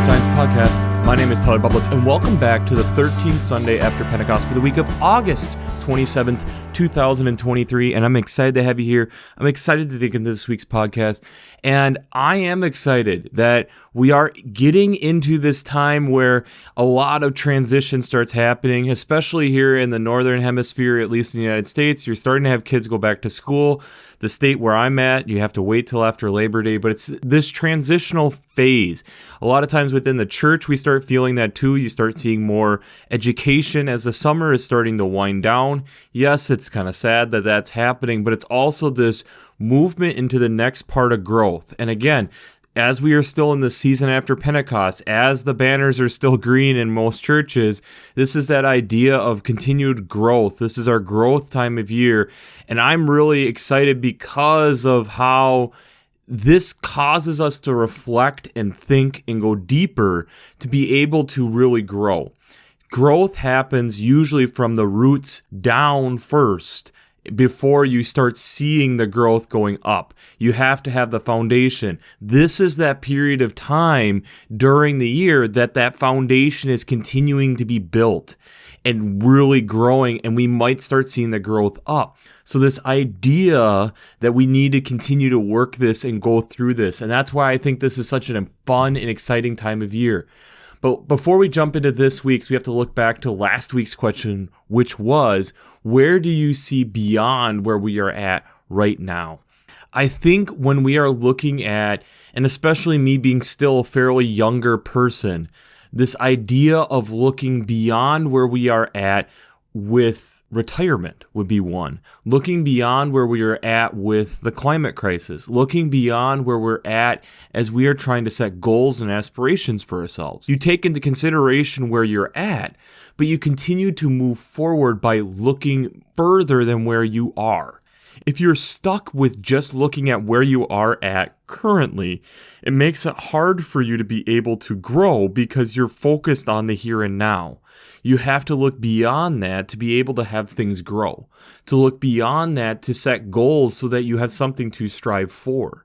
Science Podcast. My name is Tyler Bublitz, and welcome back to the 13th Sunday after Pentecost for the week of August 27th, 2023, and I'm excited to have you here. I'm excited to dig into this week's podcast, and I am excited that we are getting into this time where a lot of transition starts happening, especially here in the Northern Hemisphere, at least in the United States. You're starting to have kids go back to school. The state where I'm at, you have to wait till after Labor Day, but it's this transitional phase. A lot of times within the church, we start feeling that too. You start seeing more education as the summer is starting to wind down. Yes, it's kind of sad that that's happening, but it's also this movement into the next part of growth. And again, as we are still in the season after Pentecost, as the banners are still green in most churches, this is that idea of continued growth. This is our growth time of year. And I'm really excited because of how this causes us to reflect and think and go deeper to be able to really grow. Growth happens usually from the roots down first, before you start seeing the growth going up. You have to have the foundation. This is that period of time during the year that foundation is continuing to be built and really growing, and we might start seeing the growth up. So this idea that we need to continue to work this and go through this, and that's why I think this is such a fun and exciting time of year. But before we jump into this week's, we have to look back to last week's question, which was, where do you see beyond where we are at right now? I think when we are looking at, and especially me being still a fairly younger person, this idea of looking beyond where we are at with retirement would be one. Looking beyond where we are at with the climate crisis. Looking beyond where we're at as we are trying to set goals and aspirations for ourselves. You take into consideration where you're at, but you continue to move forward by looking further than where you are. If you're stuck with just looking at where you are at currently, it makes it hard for you to be able to grow because you're focused on the here and now. You have to look beyond that to be able to have things grow, to look beyond that to set goals so that you have something to strive for.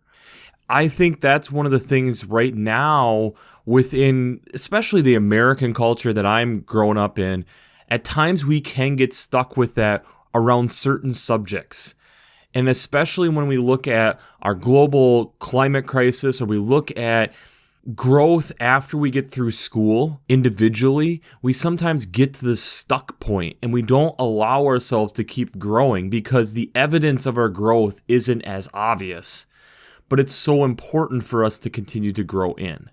I think that's one of the things right now within, especially the American culture that I'm growing up in, at times we can get stuck with that around certain subjects. And especially when we look at our global climate crisis, or we look at growth after we get through school individually, we sometimes get to this stuck point and we don't allow ourselves to keep growing because the evidence of our growth isn't as obvious. But it's so important for us to continue to grow in.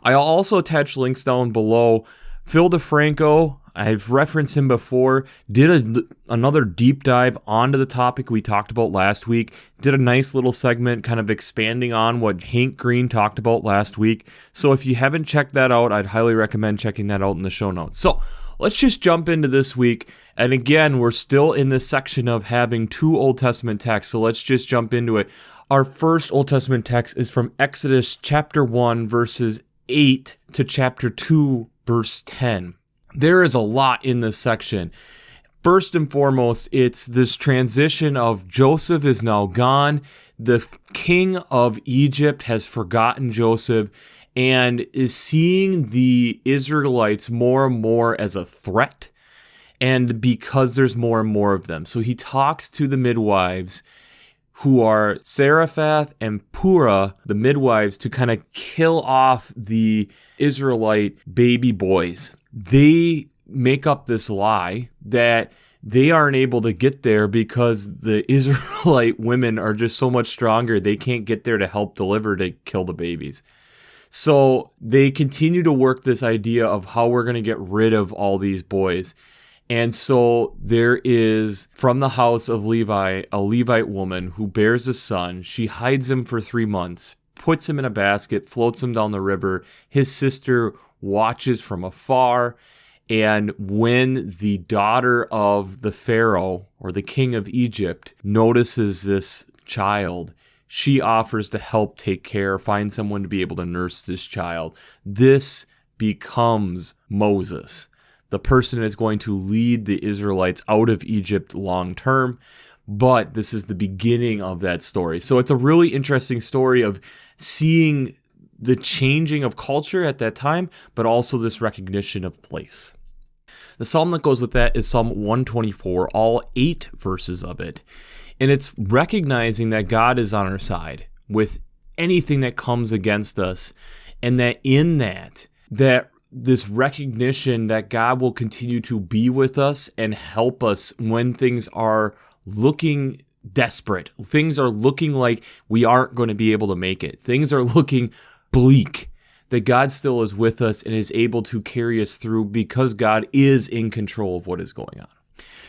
I'll also attach links down below. Phil DeFranco, I've referenced him before, did another deep dive onto the topic we talked about last week, did a nice little segment kind of expanding on what Hank Green talked about last week. So if you haven't checked that out, I'd highly recommend checking that out in the show notes. So let's just jump into this week. And again, we're still in this section of having two Old Testament texts, so let's just jump into it. Our first Old Testament text is from Exodus chapter 1, verses 8 to chapter 2, verse 10. There is a lot in this section. First and foremost, it's this transition of Joseph is now gone. The king of Egypt has forgotten Joseph and is seeing the Israelites more and more as a threat, and because there's more and more of them. So he talks to the midwives, who are Seraphath and Purah, the midwives, to kind of kill off the Israelite baby boys. They make up this lie that they aren't able to get there because the Israelite women are just so much stronger, they can't get there to help deliver to kill the babies. So they continue to work this idea of how we're going to get rid of all these boys. And so there is, from the house of Levi, a Levite woman who bears a son. She hides him for 3 months, puts him in a basket, floats him down the river. His sister watches from afar. And when the daughter of the Pharaoh, or the king of Egypt, notices this child, she offers to help take care, find someone to be able to nurse this child. This becomes Moses, the person that is going to lead the Israelites out of Egypt long term. But this is the beginning of that story. So it's a really interesting story of seeing the changing of culture at that time, but also this recognition of place. The psalm that goes with that is Psalm 124, all 8 verses of it. And it's recognizing that God is on our side with anything that comes against us, and that in that this recognition that God will continue to be with us and help us when things are looking desperate. Things are looking like we aren't going to be able to make it. Things are looking bleak. That God still is with us and is able to carry us through because God is in control of what is going on.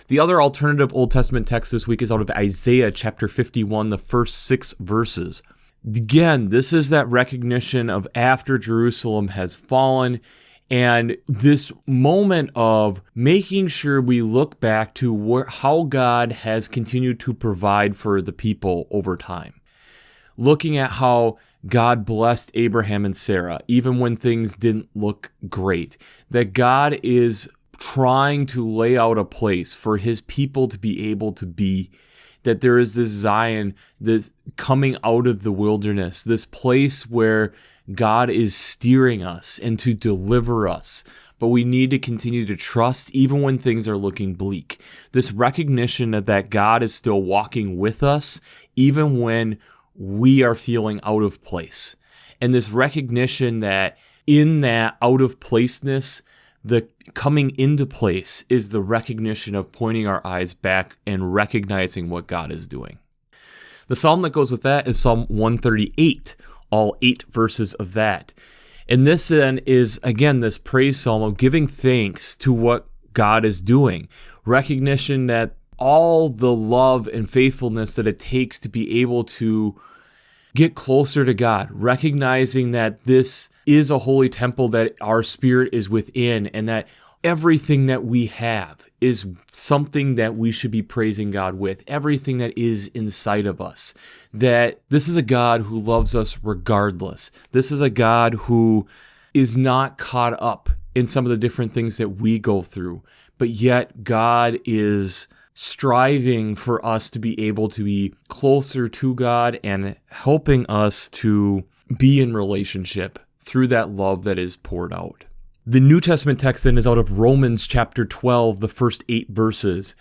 The other alternative Old Testament text this week is out of Isaiah chapter 51, the first 6 verses. Again, this is that recognition of after Jerusalem has fallen, and this moment of making sure we look back to how God has continued to provide for the people over time. Looking at how God blessed Abraham and Sarah, even when things didn't look great. That God is trying to lay out a place for his people to be able to be. That there is this Zion, this coming out of the wilderness, this place where God is steering us and to deliver us. But we need to continue to trust even when things are looking bleak. This recognition that God is still walking with us, even when we are feeling out of place. And this recognition that in that out of placeness, the coming into place is the recognition of pointing our eyes back and recognizing what God is doing. The psalm that goes with that is Psalm 138, all 8 verses of that. And this then is, again, this praise psalm of giving thanks to what God is doing. Recognition that all the love and faithfulness that it takes to be able to get closer to God, recognizing that this is a holy temple that our spirit is within, and that everything that we have is something that we should be praising God with, everything that is inside of us, that this is a God who loves us regardless. This is a God who is not caught up in some of the different things that we go through, but yet God is striving for us to be able to be closer to God and helping us to be in relationship through that love that is poured out. The New Testament text then is out of Romans chapter 12, the first 8 verses.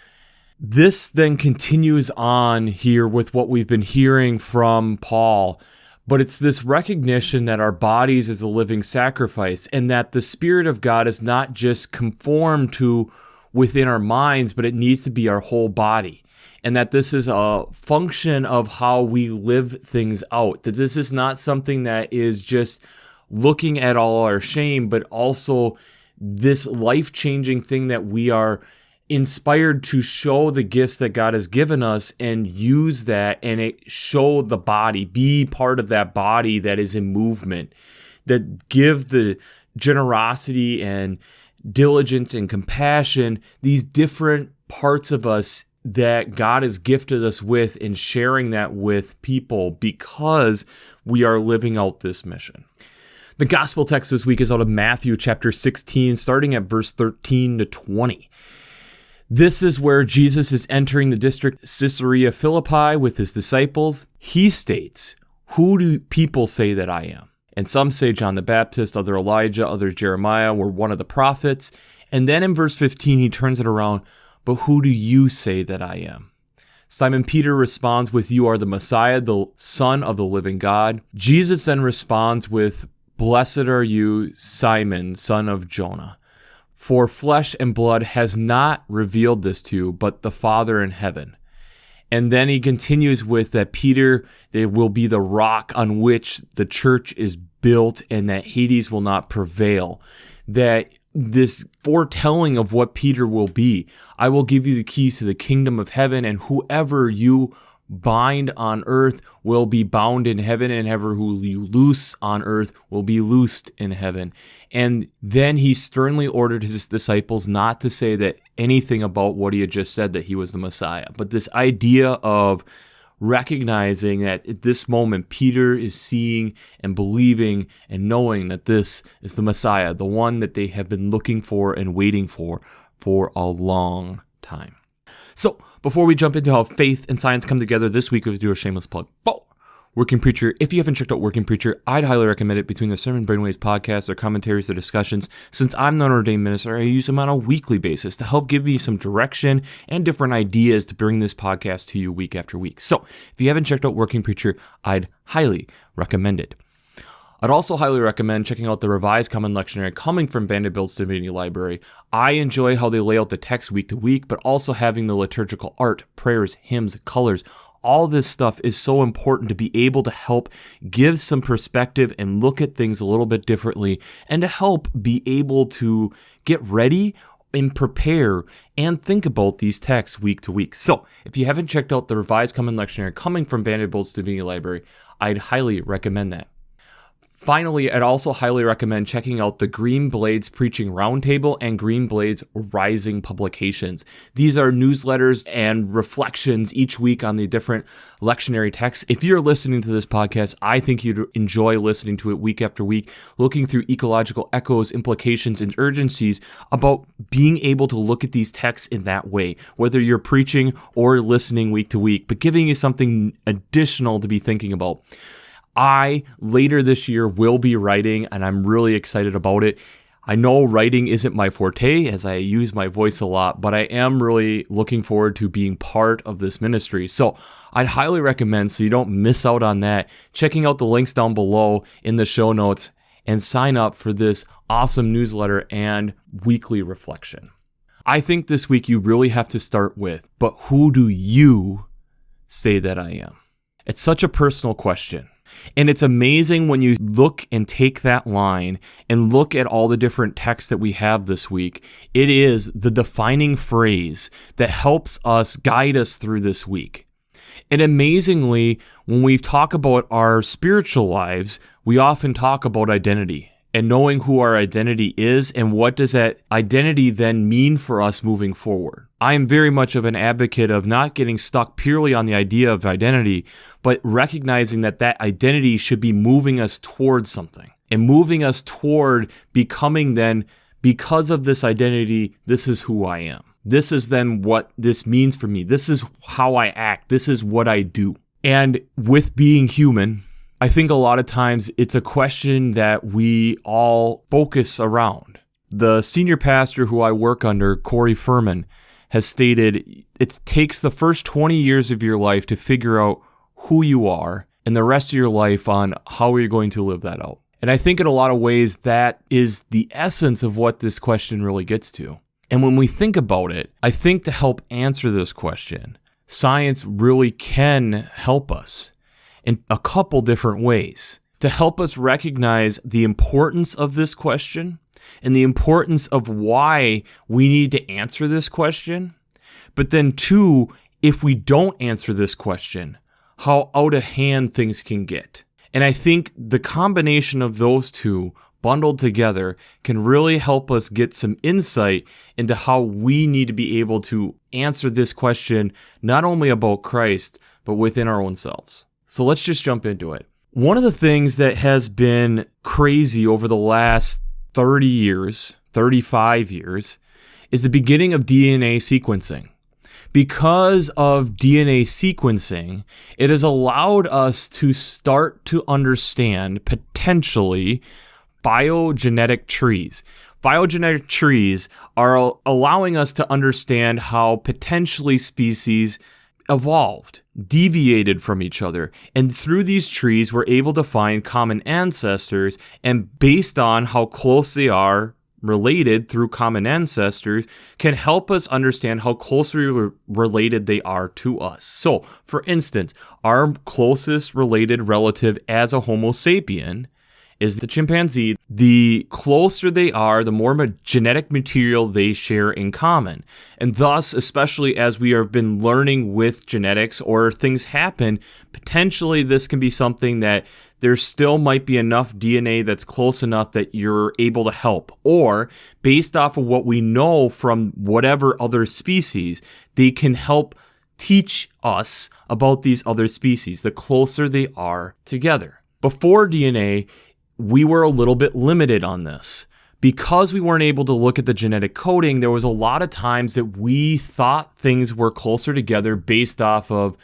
This then continues on here with what we've been hearing from Paul, but it's this recognition that our bodies is a living sacrifice and that the Spirit of God is not just conformed to within our minds, but it needs to be our whole body. And that this is a function of how we live things out. That this is not something that is just looking at all our shame, but also this life-changing thing that we are inspired to show the gifts that God has given us and use that and show the body, be part of that body that is in movement, that give the generosity and diligence and compassion, these different parts of us that God has gifted us with, and sharing that with people because we are living out this mission. The gospel text this week is out of Matthew chapter 16, starting at verse 13 to 20. This is where Jesus is entering the district Caesarea Philippi with his disciples. He states, "Who do people say that I am? And some say John the Baptist, others Elijah, others Jeremiah, or one of the prophets." And then in verse 15, he turns it around, "But who do you say that I am?" Simon Peter responds with, "You are the Messiah, the Son of the living God." Jesus then responds with, "Blessed are you, Simon, son of Jonah. For flesh and blood has not revealed this to you, but the Father in heaven." And then he continues with that Peter, there will be the rock on which the church is built and that Hades will not prevail. That this foretelling of what Peter will be. "I will give you the keys to the kingdom of heaven, and whoever you bind on earth will be bound in heaven, and whoever who you loose on earth will be loosed in heaven." And then he sternly ordered his disciples not to say that anything about what he had just said, that he was the Messiah. But this idea of recognizing that at this moment, Peter is seeing and believing and knowing that this is the Messiah, the one that they have been looking for and waiting for a long time. So, before we jump into how faith and science come together this week, we do a shameless plug. Working Preacher. If you haven't checked out Working Preacher, I'd highly recommend it. Between the Sermon Brainwaves podcasts, their commentaries, their discussions. Since I'm not an ordained minister, I use them on a weekly basis to help give me some direction and different ideas to bring this podcast to you week after week. So if you haven't checked out Working Preacher, I'd highly recommend it. I'd also highly recommend checking out the Revised Common Lectionary coming from Vanderbilt's Divinity Library. I enjoy how they lay out the text week to week, but also having the liturgical art, prayers, hymns, colors. All this stuff is so important to be able to help give some perspective and look at things a little bit differently, and to help be able to get ready and prepare and think about these texts week to week. So if you haven't checked out the Revised Common Lectionary coming from Vanderbilt's Divinity Library, I'd highly recommend that. Finally, I'd also highly recommend checking out the Green Blades Preaching Roundtable and Green Blades Rising publications. These are newsletters and reflections each week on the different lectionary texts. If you're listening to this podcast, I think you'd enjoy listening to it week after week, looking through ecological echoes, implications, and urgencies about being able to look at these texts in that way, whether you're preaching or listening week to week, but giving you something additional to be thinking about. I, later this year, will be writing, and I'm really excited about it. I know writing isn't my forte, as I use my voice a lot, but I am really looking forward to being part of this ministry. So I'd highly recommend, so you don't miss out on that, checking out the links down below in the show notes and sign up for this awesome newsletter and weekly reflection. I think this week you really have to start with, but who do you say that I am? It's such a personal question. And it's amazing when you look and take that line and look at all the different texts that we have this week. It is the defining phrase that helps us guide us through this week. And amazingly, when we talk about our spiritual lives, we often talk about identity and knowing who our identity is and what does that identity then mean for us moving forward. I am very much of an advocate of not getting stuck purely on the idea of identity, but recognizing that that identity should be moving us towards something and moving us toward becoming then, because of this identity, this is who I am. This is then what this means for me. This is how I act. This is what I do. And with being human, I think a lot of times it's a question that we all focus around. The senior pastor who I work under, Corey Furman, has stated it takes the first 20 years of your life to figure out who you are and the rest of your life on how you're going to live that out. And I think in a lot of ways that is the essence of what this question really gets to. And when we think about it, I think to help answer this question, science really can help us in a couple different ways to help us recognize the importance of this question and the importance of why we need to answer this question. But then two, if we don't answer this question, how out of hand things can get. And I think the combination of those two bundled together can really help us get some insight into how we need to be able to answer this question, not only about Christ, but within our own selves. So let's just jump into it. One of the things that has been crazy over the last 30 years, 35 years, is the beginning of DNA sequencing. Because of DNA sequencing, it has allowed us to start to understand potentially phylogenetic trees. Phylogenetic trees are allowing us to understand how potentially species evolved, deviated from each other. And through these trees, we're able to find common ancestors. And based on how close they are related through common ancestors, can help us understand how closely related they are to us. So, for instance, our closest related relative as a Homo sapien is the chimpanzee. The closer they are, the more genetic material they share in common. And thus, especially as we have been learning with genetics or things happen, potentially this can be something that there still might be enough DNA that's close enough that you're able to help. Or based off of what we know from whatever other species, they can help teach us about these other species, the closer they are together. Before DNA, we were a little bit limited on this. Because we weren't able to look at the genetic coding, there was a lot of times that we thought things were closer together based off of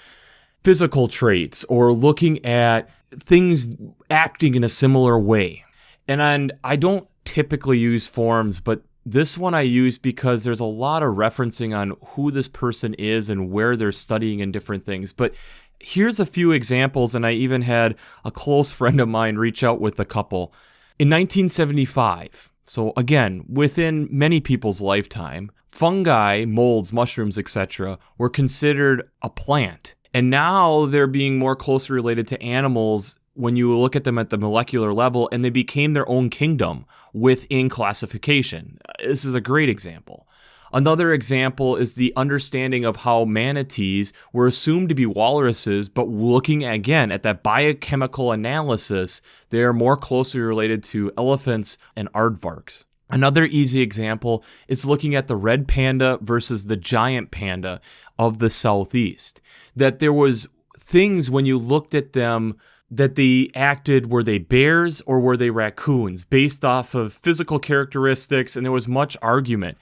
physical traits or looking at things acting in a similar way. And I don't typically use forms, but this one I use because there's a lot of referencing on who this person is and where they're studying and different things. But here's a few examples, and I even had a close friend of mine reach out with a couple. In 1975, so again, within many people's lifetime, fungi, molds, mushrooms, etc. were considered a plant. And now they're being more closely related to animals when you look at them at the molecular level, and they became their own kingdom within classification. This is a great example. Another example is the understanding of how manatees were assumed to be walruses, but looking again at that biochemical analysis, they are more closely related to elephants and aardvarks. Another easy example is looking at the red panda versus the giant panda of the southeast. That there was things when you looked at them that they acted, were they bears or were they raccoons, based off of physical characteristics, and there was much argument.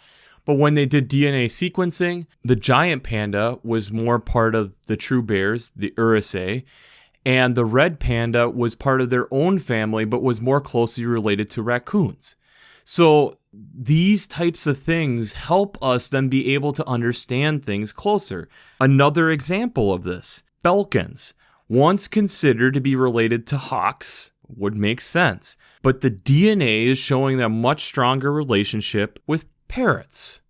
But when they did DNA sequencing, the giant panda was more part of the true bears, the Ursae, and the red panda was part of their own family, but was more closely related to raccoons. So these types of things help us then be able to understand things closer. Another example of this, falcons, once considered to be related to hawks, would make sense. But the DNA is showing a much stronger relationship with parrots.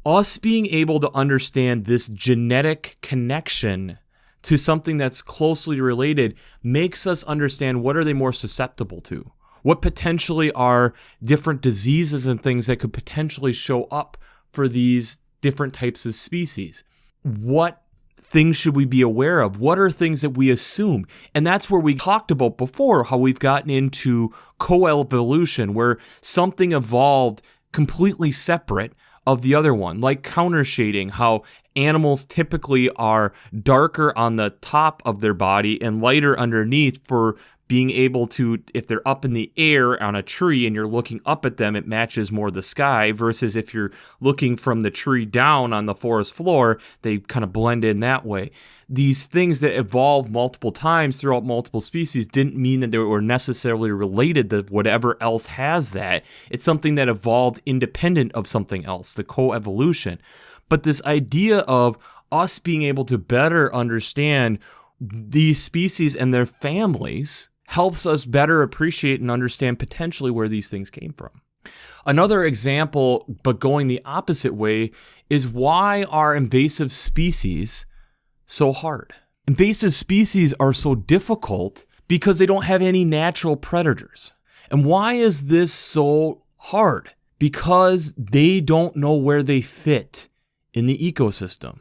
Us being able to understand this genetic connection to something that's closely related makes us understand what are they more susceptible to. What potentially are different diseases and things that could potentially show up for these different types of species? What things should we be aware of? What are things that we assume? And that's where we talked about before, how we've gotten into coevolution, where something evolved completely separate of the other one, like counter shading, how animals typically are darker on the top of their body and lighter underneath for being able to, if they're up in the air on a tree and you're looking up at them, it matches more the sky, versus if you're looking from the tree down on the forest floor, they kind of blend in that way. These things that evolved multiple times throughout multiple species didn't mean that they were necessarily related to whatever else has that. It's something that evolved independent of something else, the coevolution. But this idea of us being able to better understand these species and their families helps us better appreciate and understand potentially where these things came from. Another example, but going the opposite way, is why are invasive species so hard? Invasive species are so difficult because they don't have any natural predators. And why is this so hard? Because they don't know where they fit in the ecosystem.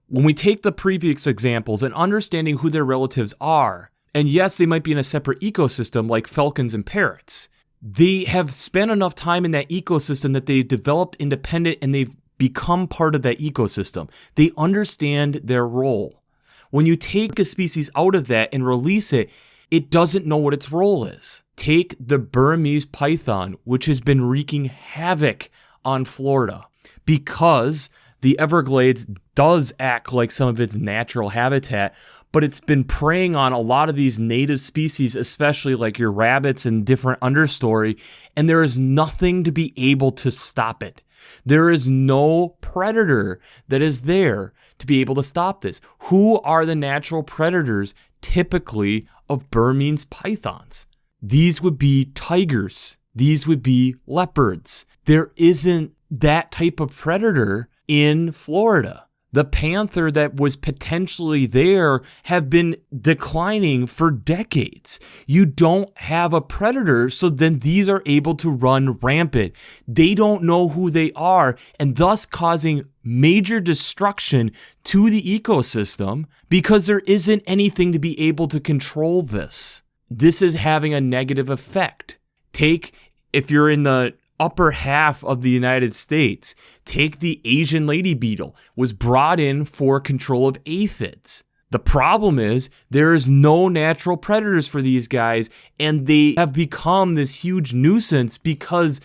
When we take the previous examples and understanding who their relatives are, and yes, they might be in a separate ecosystem like falcons and parrots, they have spent enough time in that ecosystem that they've developed independent and they've become part of that ecosystem. They understand their role. When you take a species out of that and release it, it doesn't know what its role is. Take the Burmese python, which has been wreaking havoc on Florida because the Everglades does act like some of its natural habitat, but it's been preying on a lot of these native species, especially like your rabbits and different understory, and there is nothing to be able to stop it. There is no predator that is there to be able to stop this. Who are the natural predators typically of Burmese pythons? These would be tigers. These would be leopards. There isn't that type of predator in Florida. The panther that was potentially there have been declining for decades. You don't have a predator, so then these are able to run rampant. They don't know who they are, and thus causing major destruction to the ecosystem because there isn't anything to be able to control this. This is having a negative effect. If you're in the upper half of the United States, take the Asian lady beetle, was brought in for control of aphids. The problem is there is no natural predators for these guys, and they have become this huge nuisance because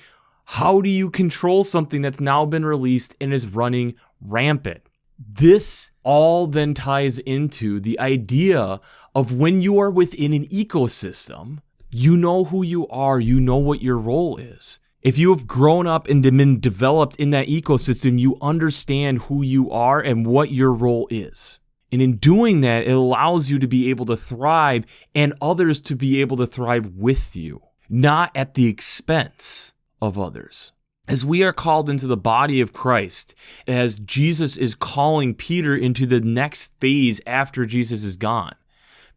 how do you control something that's now been released and is running rampant? This all then ties into the idea of when you are within an ecosystem, you know who you are, you know what your role is. If you have grown up and been developed in that ecosystem, you understand who you are and what your role is. And in doing that, it allows you to be able to thrive and others to be able to thrive with you, not at the expense of others. As we are called into the body of Christ, as Jesus is calling Peter into the next phase after Jesus is gone,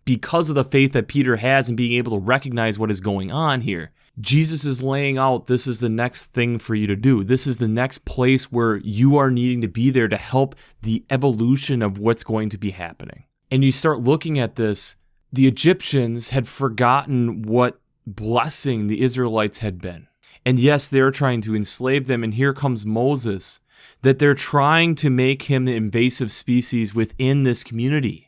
because of the faith that Peter has and being able to recognize what is going on here, Jesus is laying out, this is the next thing for you to do. This is the next place where you are needing to be there to help the evolution of what's going to be happening. And you start looking at this, the Egyptians had forgotten what blessing the Israelites had been. And yes, they're trying to enslave them. And here comes Moses, that they're trying to make him the invasive species within this community.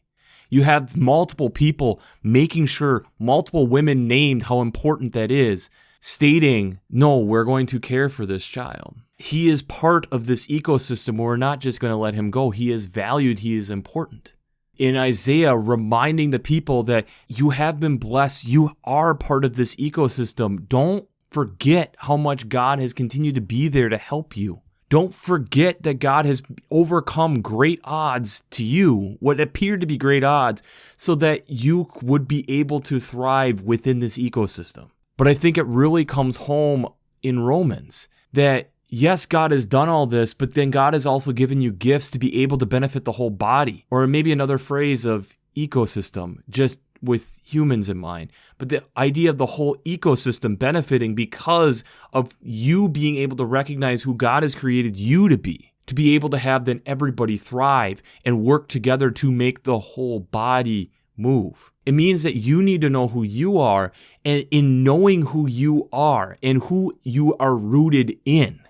You have multiple people making sure, multiple women named how important that is, stating, no, we're going to care for this child. He is part of this ecosystem. We're not just going to let him go. He is valued. He is important. In Isaiah, reminding the people that you have been blessed. You are part of this ecosystem. Don't forget how much God has continued to be there to help you. Don't forget that God has overcome great odds to you, what appeared to be great odds, so that you would be able to thrive within this ecosystem. But I think it really comes home in Romans that, yes, God has done all this, but then God has also given you gifts to be able to benefit the whole body. Or maybe another phrase of ecosystem, just with humans in mind. But the idea of the whole ecosystem benefiting because of you being able to recognize who God has created you to be able to have then everybody thrive and work together to make the whole body move. It means that you need to know who you are, and in knowing who you are and who you are rooted in,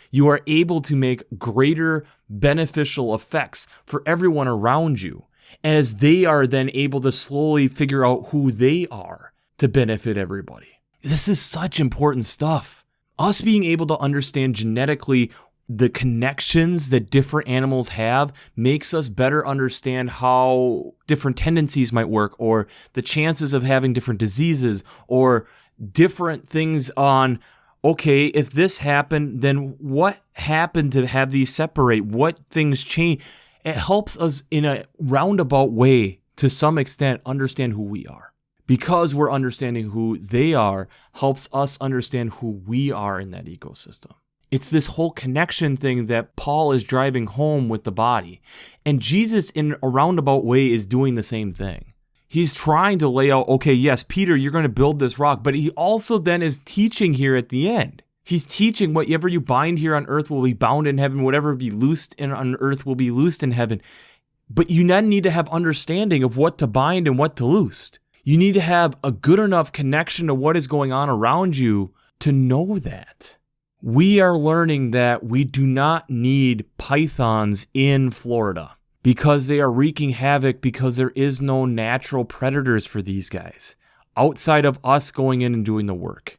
you are able to make greater beneficial effects for everyone around you, as they are then able to slowly figure out who they are to benefit everybody. This is such important stuff. Us being able to understand genetically the connections that different animals have makes us better understand how different tendencies might work, or the chances of having different diseases, or different things on, okay, if this happened, then what happened to have these separate? What things change? It helps us in a roundabout way, to some extent, understand who we are. Because we're understanding who they are, helps us understand who we are in that ecosystem. It's this whole connection thing that Paul is driving home with the body. And Jesus, in a roundabout way, is doing the same thing. He's trying to lay out, okay, yes, Peter, you're going to build this rock. But he also then is teaching here at the end. He's teaching whatever you bind here on earth will be bound in heaven. Whatever be loosed on earth will be loosed in heaven. But you then need to have understanding of what to bind and what to loose. You need to have a good enough connection to what is going on around you to know that. We are learning that we do not need pythons in Florida because they are wreaking havoc, because there is no natural predators for these guys outside of us going in and doing the work.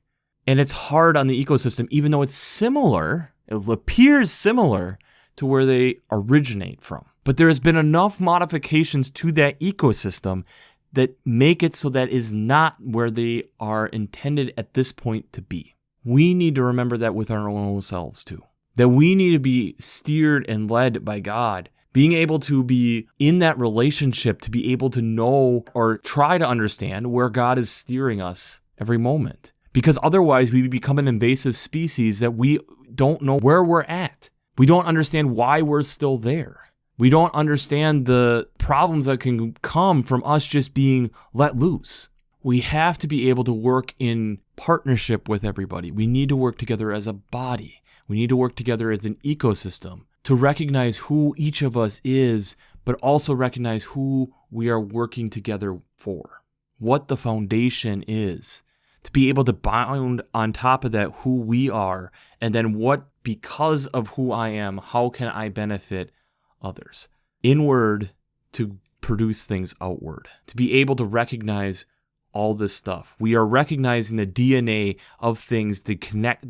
And it's hard on the ecosystem, even though it's similar, it appears similar to where they originate from. But there has been enough modifications to that ecosystem that make it so that is not where they are intended at this point to be. We need to remember that with our own selves too. That we need to be steered and led by God. Being able to be in that relationship, to be able to know or try to understand where God is steering us every moment. Because otherwise we become an invasive species that we don't know where we're at. We don't understand why we're still there. We don't understand the problems that can come from us just being let loose. We have to be able to work in partnership with everybody. We need to work together as a body. We need to work together as an ecosystem to recognize who each of us is, but also recognize who we are working together for, what the foundation is. To be able to bound on top of that who we are, and then what, because of who I am, how can I benefit others? Inward to produce things outward. To be able to recognize all this stuff. We are recognizing the DNA of things to connect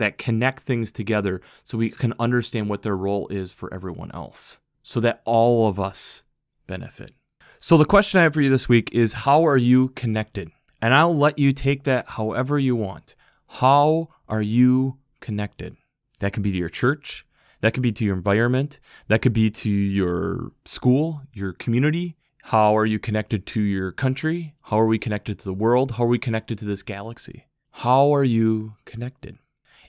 things together so we can understand what their role is for everyone else. so that all of us benefit. So the question I have for you this week is, how are you connected? And I'll let you take that however you want. How are you connected? That can be to your church. That could be to your environment. That could be to your school, your community. How are you connected to your country? How are we connected to the world? How are we connected to this galaxy? How are you connected?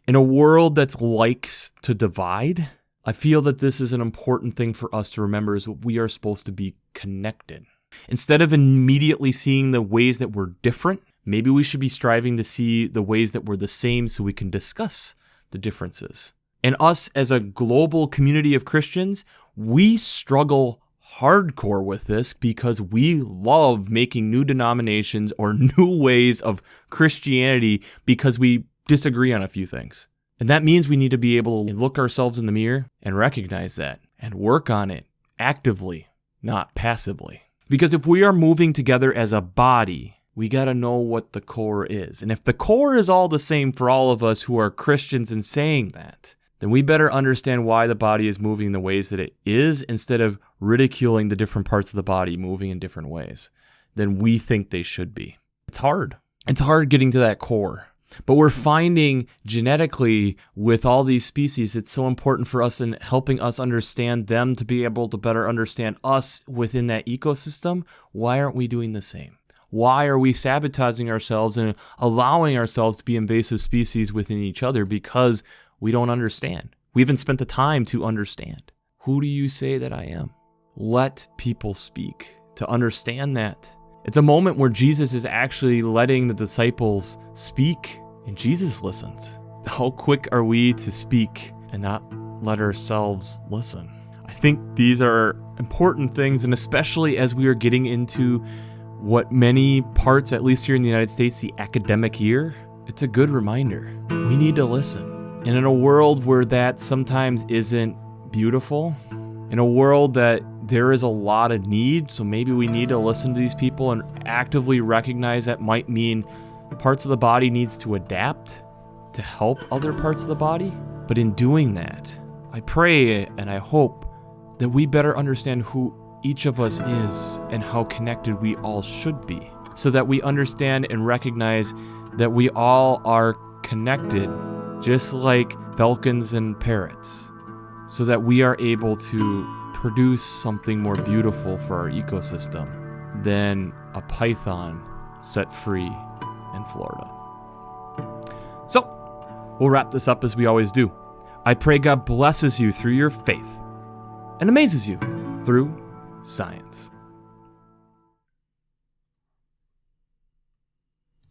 In a world that likes to divide, I feel that this is an important thing for us to remember, is we are supposed to be connected. Instead of immediately seeing the ways that we're different, maybe we should be striving to see the ways that we're the same so we can discuss the differences. And us as a global community of Christians, we struggle hardcore with this because we love making new denominations or new ways of Christianity because we disagree on a few things. And that means we need to be able to look ourselves in the mirror and recognize that and work on it actively, not passively. Because if we are moving together as a body, we got to know what the core is. And if the core is all the same for all of us who are Christians and saying that, then we better understand why the body is moving in the ways that it is, instead of ridiculing the different parts of the body moving in different ways than we think they should be. It's hard. It's hard getting to that core. But we're finding genetically with all these species, it's so important for us in helping us understand them to be able to better understand us within that ecosystem. Why aren't we doing the same? Why are we sabotaging ourselves and allowing ourselves to be invasive species within each other? Because we don't understand. We haven't spent the time to understand. Who do you say that I am? Let people speak to understand that. It's a moment where Jesus is actually letting the disciples speak, and Jesus listens. How quick are we to speak and not let ourselves listen? I think these are important things, and especially as we are getting into what many parts, at least here in the United States, the academic year, it's a good reminder. We need to listen. And in a world where that sometimes isn't beautiful, in a world that there is a lot of need, so maybe we need to listen to these people and actively recognize that might mean parts of the body needs to adapt to help other parts of the body. But in doing that, I pray and I hope that we better understand who each of us is and how connected we all should be, so that we understand and recognize that we all are connected, just like falcons and parrots, so that we are able to produce something more beautiful for our ecosystem than a python set free in Florida. So, we'll wrap this up as we always do. I pray God blesses you through your faith and amazes you through science.